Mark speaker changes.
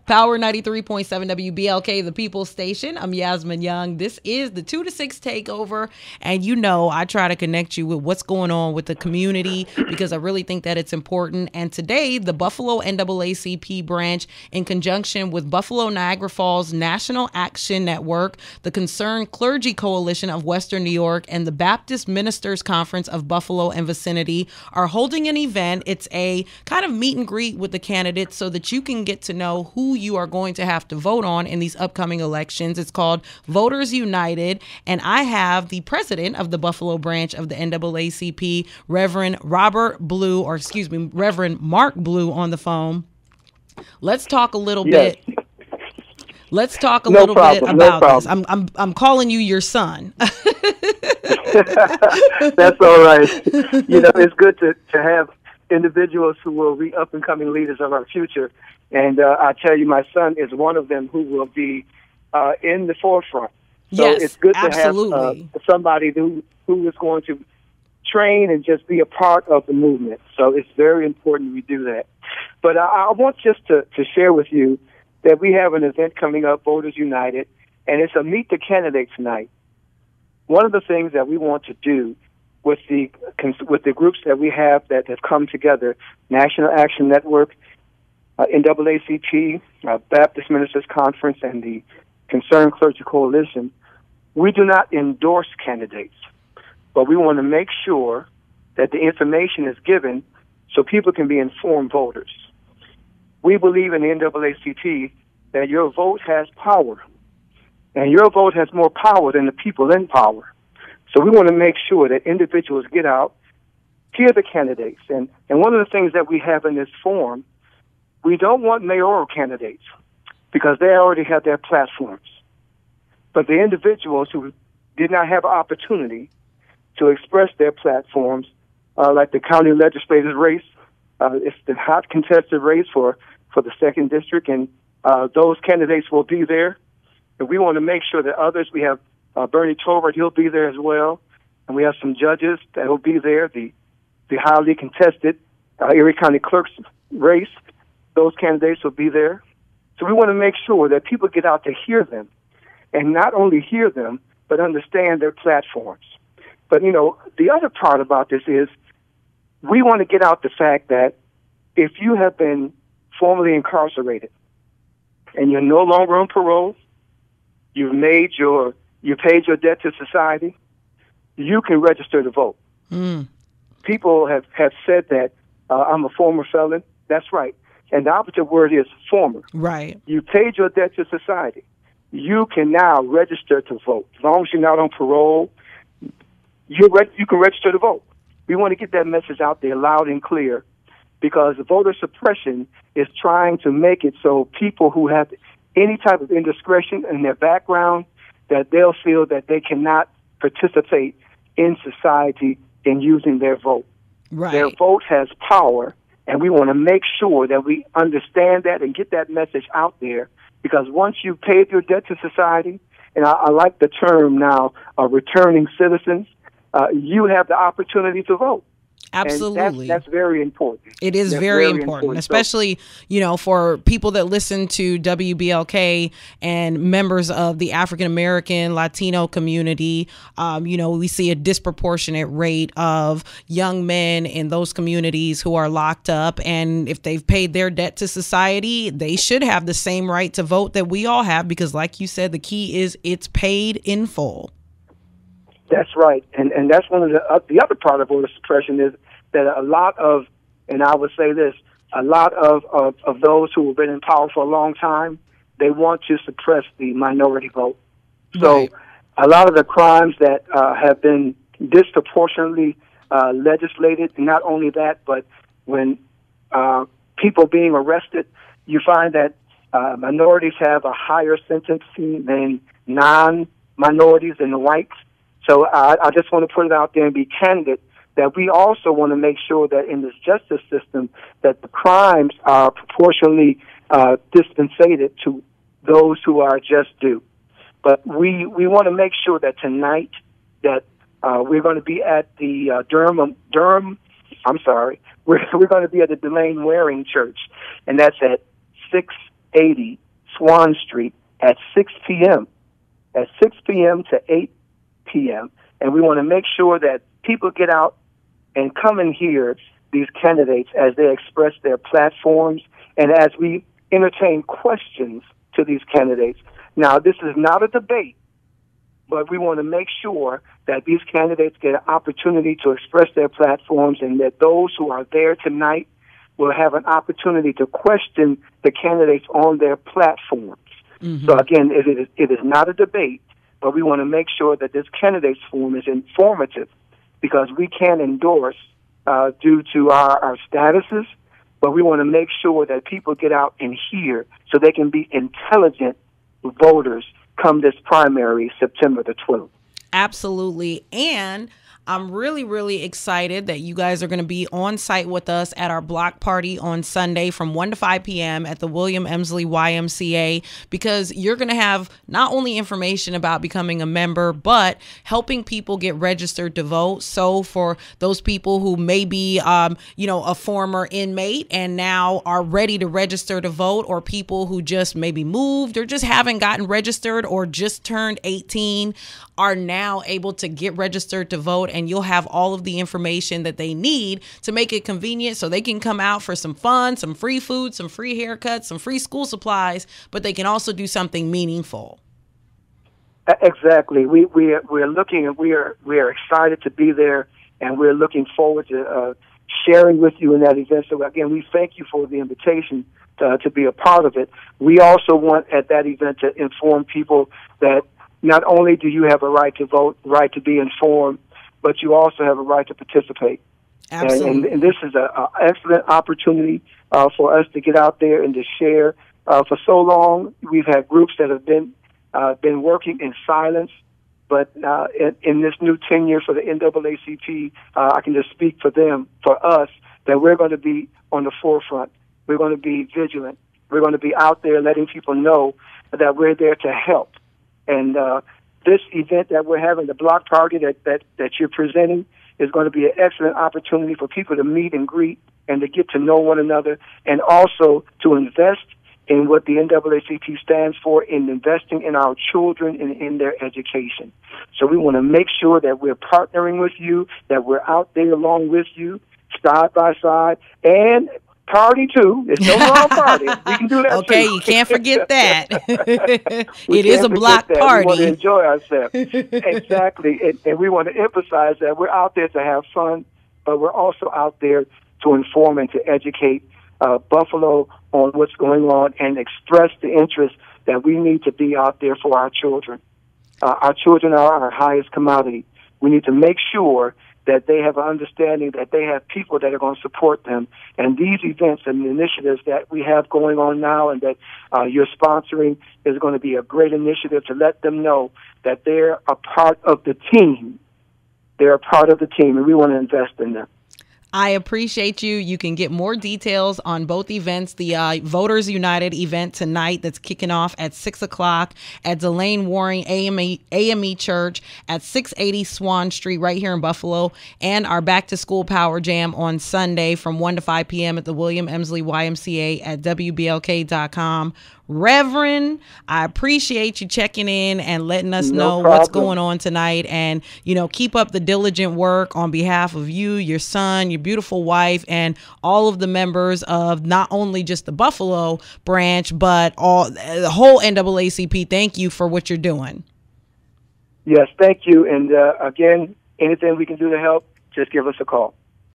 Speaker 1: Power 93.7 WBLK, the People's Station. I'm Yasmin Young. This is the 2 to 6 takeover. And you know, I try to connect you with what's going on with the community because I really think that it's important. And today, the Buffalo NAACP branch, in conjunction with Buffalo Niagara Falls National Action Network, the Concerned Clergy Coalition of Western New York, and the Baptist Ministers Conference of Buffalo and vicinity are holding an event. It's a kind of meet and greet with the candidates so that you can get to know who you are going to have to vote on in these upcoming elections. It's called Voters United, and I have the president of the Buffalo branch of the NAACP, Reverend Mark Blue, on the phone. Let's talk a little bit. Let's talk a little bit about this. I'm calling you your son.
Speaker 2: That's all right. You know, it's good to have individuals who will be up-and-coming leaders of our future. And I tell you, my son is one of them who will be in the forefront. So
Speaker 1: yes,
Speaker 2: it's good
Speaker 1: absolutely.
Speaker 2: to have somebody who is going to train and just be a part of the movement. So it's very important we do that. But I want just to share with you that we have an event coming up, Voters United, and it's a Meet the Candidates night. One of the things that we want to do with the groups that we have that have come together, National Action Network, NAACP, Baptist Ministers Conference, and the Concerned Clergy Coalition, we do not endorse candidates, but we want to make sure that the information is given so people can be informed voters. We believe in the NAACP that your vote has power, and your vote has more power than the people in power. So we want to make sure that individuals get out, hear the candidates. And one of the things that we have in this forum, we don't want mayoral candidates because they already have their platforms. But the individuals who did not have an opportunity to express their platforms, like the county legislative race, it's the hot contested race for the 2nd District, and those candidates will be there. And we want to make sure that others, we have Bernie Tolbert, he'll be there as well. And we have some judges that will be there, the highly contested Erie County Clerk's race. Those candidates will be there. So we want to make sure that people get out to hear them, and not only hear them, but understand their platforms. But, you know, the other part about this is we want to get out the fact that if you have been formerly incarcerated and you're no longer on parole, you paid your debt to society, you can register to vote. People have said that I'm a former felon. That's right. And the opposite word is former.
Speaker 1: Right.
Speaker 2: You paid your debt to society. You can now register to vote. As long as you're not on parole, you can register to vote. We want to get that message out there loud and clear, because voter suppression is trying to make it so people who have any type of indiscretion in their background, that they'll feel that they cannot participate in society in using their vote.
Speaker 1: Right.
Speaker 2: Their vote has power, and we want to make sure that we understand that and get that message out there, because once you've paid your debt to society, and I like the term now, returning citizens, you have the opportunity to vote.
Speaker 1: Absolutely.
Speaker 2: That's very important.
Speaker 1: It is very important, especially, you know, for people that listen to WBLK and members of the African-American, Latino community. You know, we see a disproportionate rate of young men in those communities who are locked up. And if they've paid their debt to society, they should have the same right to vote that we all have, because like you said, the key is it's paid in full.
Speaker 2: That's right. And that's one of the other part of voter suppression is that a lot of, and I would say this, a lot of those who have been in power for a long time, they want to suppress the minority vote. So
Speaker 1: right.
Speaker 2: A lot of the crimes that have been disproportionately legislated, and not only that, but when people being arrested, you find that minorities have a higher sentencing than non-minorities and the whites. So I just want to put it out there and be candid that we also want to make sure that in this justice system that the crimes are proportionally dispensated to those who are just due. But we want to make sure that tonight that we're going to be at the we're going to be at the Delane Waring Church, and that's at 6 680 Swan Street at 6 p.m. At 6 p.m. to 8 p.m. And we want to make sure that people get out and come and hear these candidates as they express their platforms and as we entertain questions to these candidates. Now, this is not a debate, but we want to make sure that these candidates get an opportunity to express their platforms and that those who are there tonight will have an opportunity to question the candidates on their platforms. Mm-hmm. So, again, it is not a debate, but we want to make sure that this candidates forum is informative because we can't endorse due to our statuses, but we want to make sure that people get out and hear so they can be intelligent voters come this primary September the 12th.
Speaker 1: Absolutely. And I'm really, really excited that you guys are going to be on site with us at our block party on Sunday from 1 to 5 p.m. at the William Emsley YMCA, because you're going to have not only information about becoming a member, but helping people get registered to vote. So for those people who may be, a former inmate and now are ready to register to vote, or people who just maybe moved or just haven't gotten registered or just turned 18 are now able to get registered to vote, and you'll have all of the information that they need to make it convenient so they can come out for some fun, some free food, some free haircuts, some free school supplies, but they can also do something meaningful.
Speaker 2: Exactly. We're looking, and we are excited to be there, and we're looking forward to sharing with you in that event. So again, we thank you for the invitation to be a part of it. We also want at that event to inform people that not only do you have a right to vote, right to be informed, but you also have a right to participate.
Speaker 1: Absolutely.
Speaker 2: And this is an excellent opportunity for us to get out there and to share. For so long, we've had groups that have been working in silence, but in this new tenure for the NAACP, I can just speak for them, for us, that we're going to be on the forefront. We're going to be vigilant. We're going to be out there letting people know that we're there to help. And this event that we're having, the block party that you're presenting, is going to be an excellent opportunity for people to meet and greet and to get to know one another, and also to invest in what the NAACP stands for, in investing in our children and in their education. So we want to make sure that we're partnering with you, that we're out there along with you, side by side, and party too. It's no wrong party. We can do that.
Speaker 1: Okay,
Speaker 2: too.
Speaker 1: You can't forget that. It is a block party.
Speaker 2: We want to enjoy ourselves. Exactly. And we want to emphasize that we're out there to have fun, but we're also out there to inform and to educate Buffalo on what's going on and express the interest that we need to be out there for our children. Our children are our highest commodity. We need to make sure that they have an understanding that they have people that are going to support them. And these events and the initiatives that we have going on now and that you're sponsoring is going to be a great initiative to let them know that they're a part of the team. They're a part of the team, and we want to invest in them.
Speaker 1: I appreciate you. You can get more details on both events. The Voters United event tonight that's kicking off at 6 o'clock at Delane Waring AME Church at 680 Swan Street right here in Buffalo, and our Back to School Power Jam on Sunday from 1 to 5 p.m. at the William Emsley YMCA at WBLK.com. Reverend, I appreciate you checking in and letting us know what's going on tonight, and keep up the diligent work on behalf of you, your son, your beautiful wife, and all of the members of not only just the Buffalo branch but the whole NAACP. Thank you for what you're doing.
Speaker 2: Yes, thank you. And again, anything we can do to help, just give us a call.